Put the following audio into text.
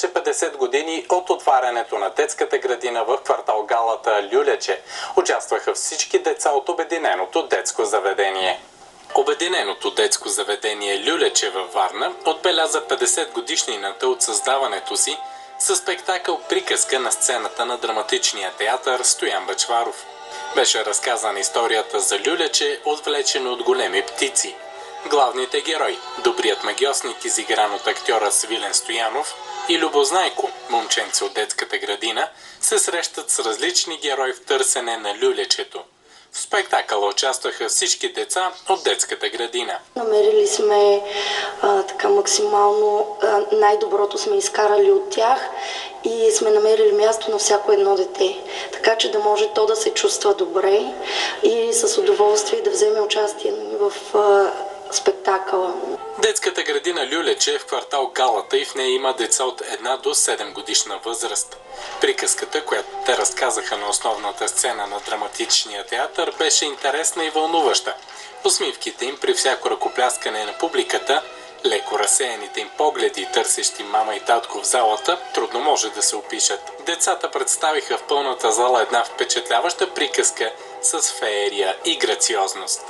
навърши 50 години от отварянето на детската градина в квартал Галата Люляче. Участваха всички деца от Обединеното детско заведение. Обединеното детско заведение Люляче във Варна отбеляза 50 годишнината от създаването си със спектакъл "Приказка" на сцената на драматичния театър Стоян Бъчваров. Беше разказана историята за Люляче, отвлечено от големи птици. Главните герои – добрият магьосник, изигран от актьора Свилен Стоянов, и Любознайко, момченце от детската градина, се срещат с различни герои в търсене на люлячето. В спектакъла участваха всички деца от детската градина. Намерили сме така максимално най-доброто сме изкарали от тях и сме намерили място на всяко едно дете, така че да може то да се чувства добре и с удоволствие да вземе участие в спектакъла. Детската градина Люляче е в квартал Галата и в нея има деца от 1 до 7 годишна възраст. Приказката, която те разказаха на основната сцена на драматичния театър, беше интересна и вълнуваща. Усмивките им при всяко ръкопляскане на публиката, леко разсеяните им погледи, търсещи мама и татко в залата, трудно може да се опишат. Децата представиха в пълната зала една впечатляваща приказка с феерия и грациозност.